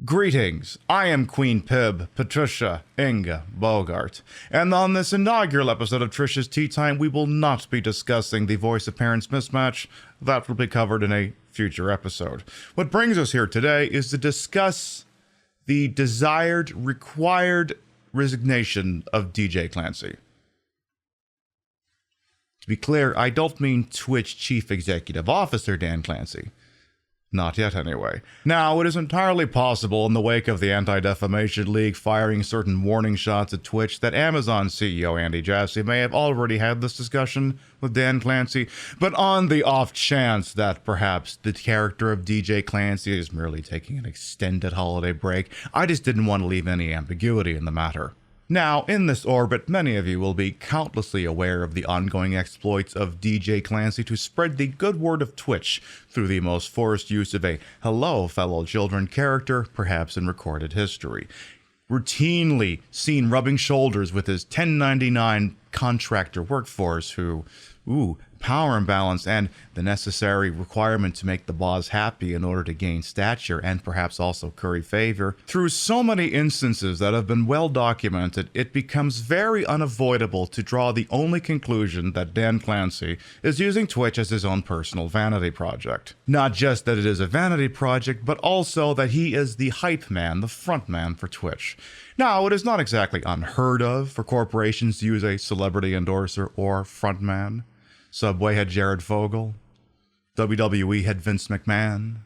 Greetings, I am QueenPiB, Patricia Inga Bogart, and on this inaugural episode of Trisha's Tea Time, we will not be discussing the voice of parents mismatch. That will be covered in a future episode. What brings us here today is to discuss the desired, required resignation of DJClancy. To be clear, I don't mean Twitch Chief Executive Officer Dan Clancy. Not yet, anyway. Now, it is entirely possible, in the wake of the Anti-Defamation League firing certain warning shots at Twitch, that Amazon CEO Andy Jassy may have already had this discussion with Dan Clancy, but on the off chance that perhaps the character of DJClancy is merely taking an extended holiday break, I just didn't want to leave any ambiguity in the matter. Now, in this orbit, many of you will be countlessly aware of the ongoing exploits of DJClancy to spread the good word of Twitch through the most forced use of a "hello, fellow children" character, perhaps in recorded history. Routinely seen rubbing shoulders with his 1099 contractor workforce who, power imbalance and the necessary requirement to make the boss happy in order to gain stature and perhaps also curry favor. Through so many instances that have been well documented, it becomes very unavoidable to draw the only conclusion that Dan Clancy is using Twitch as his own personal vanity project. Not just that it is a vanity project, but also that he is the hype man, the front man for Twitch. Now, it is not exactly unheard of for corporations to use a celebrity endorser or frontman. Subway had Jared Fogle, WWE had Vince McMahon,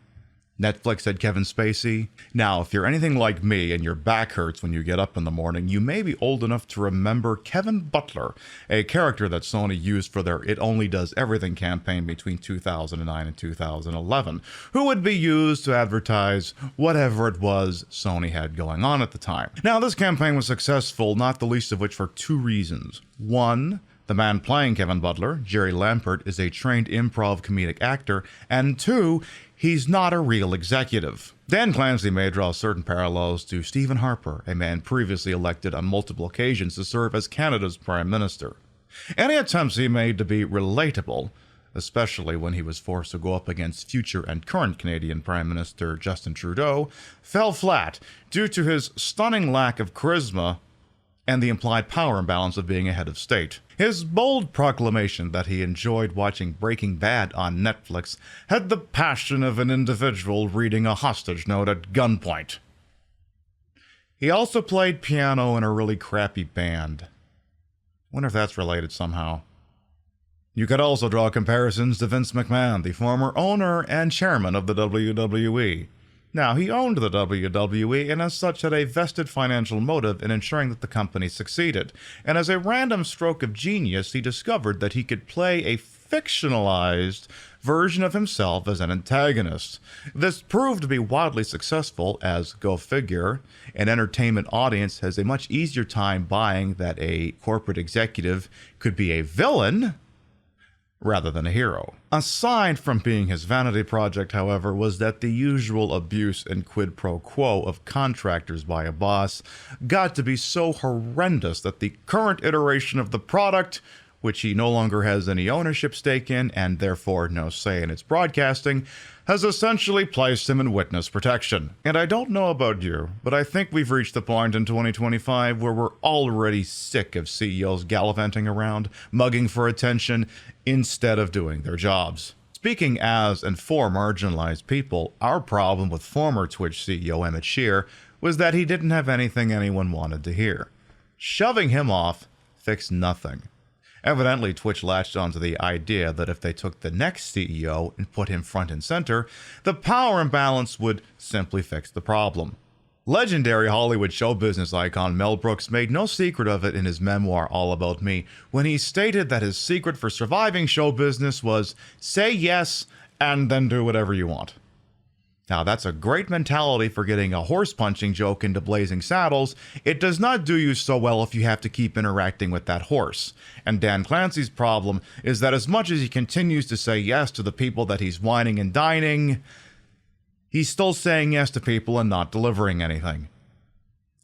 Netflix had Kevin Spacey. Now, if you're anything like me and your back hurts when you get up in the morning, you may be old enough to remember Kevin Butler, a character that Sony used for their It Only Does Everything campaign between 2009 and 2011, who would be used to advertise whatever it was Sony had going on at the time. Now, this campaign was successful, not the least of which for two reasons. One, the man playing Kevin Butler, Jerry Lampert, is a trained improv comedic actor, and two, he's not a real executive. Dan Clancy may draw certain parallels to Stephen Harper, a man previously elected on multiple occasions to serve as Canada's Prime Minister. Any attempts he made to be relatable, especially when he was forced to go up against future and current Canadian Prime Minister Justin Trudeau, fell flat due to his stunning lack of charisma and the implied power imbalance of being a head of state. His bold proclamation that he enjoyed watching Breaking Bad on Netflix had the passion of an individual reading a hostage note at gunpoint. He also played piano in a really crappy band. Wonder if that's related somehow. You could also draw comparisons to Vince McMahon, the former owner and chairman of the WWE. Now, he owned the WWE and as such had a vested financial motive in ensuring that the company succeeded. And as a random stroke of genius, he discovered that he could play a fictionalized version of himself as an antagonist. This proved to be wildly successful as, go figure, an entertainment audience has a much easier time buying that a corporate executive could be a villain rather than a hero. Aside from being his vanity project, however, was that the usual abuse and quid pro quo of contractors by a boss got to be so horrendous that the current iteration of the product, which he no longer has any ownership stake in and therefore no say in its broadcasting, has essentially placed him in witness protection. And I don't know about you, but I think we've reached the point in 2025 where we're already sick of CEOs gallivanting around, mugging for attention, instead of doing their jobs. Speaking as and for marginalized people, our problem with former Twitch CEO Emmett Shear was that he didn't have anything anyone wanted to hear. Shoving him off fixed nothing. Evidently, Twitch latched onto the idea that if they took the next CEO and put him front and center, the power imbalance would simply fix the problem. Legendary Hollywood show business icon Mel Brooks made no secret of it in his memoir All About Me when he stated that his secret for surviving show business was say yes and then do whatever you want. Now, that's a great mentality for getting a horse-punching joke into blazing saddles. It does not do you so well if you have to keep interacting with that horse. And Dan Clancy's problem is that as much as he continues to say yes to the people that he's whining and dining, he's still saying yes to people and not delivering anything.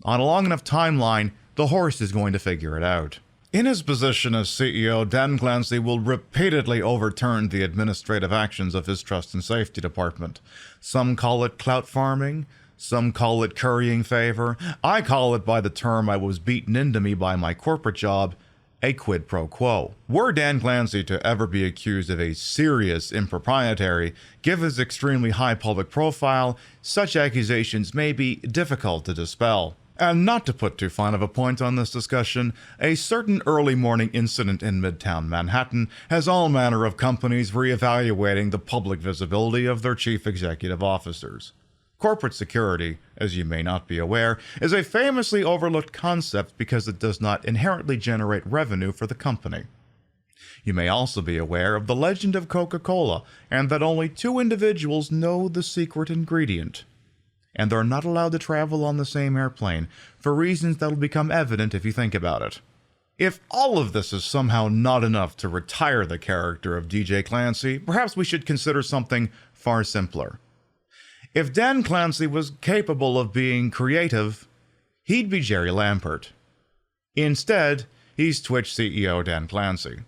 On a long enough timeline, the horse is going to figure it out. In his position as CEO, Dan Clancy will repeatedly overturn the administrative actions of his trust and safety department. Some call it clout farming, Some call it currying favor. I call it by the term I was beaten into me by my corporate job, a quid pro quo. Were Dan Clancy to ever be accused of a serious impropriety, given his extremely high public profile, such accusations may be difficult to dispel. And not to put too fine of a point on this discussion, a certain early morning incident in Midtown Manhattan has all manner of companies reevaluating the public visibility of their chief executive officers. Corporate security, as you may not be aware, is a famously overlooked concept because it does not inherently generate revenue for the company. You may also be aware of the legend of Coca-Cola and that only 2 individuals know the secret ingredient. And they're not allowed to travel on the same airplane, for reasons that'll become evident if you think about it. If all of this is somehow not enough to retire the character of DJ Clancy, perhaps we should consider something far simpler. If Dan Clancy was capable of being creative, he'd be Jerry Lampert. Instead, he's Twitch CEO Dan Clancy.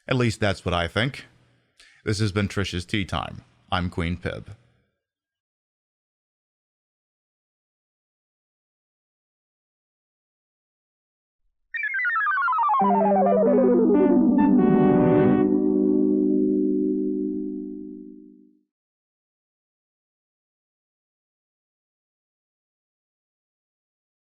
At least that's what I think. This has been Trish's Tea Time. I'm QueenPiB.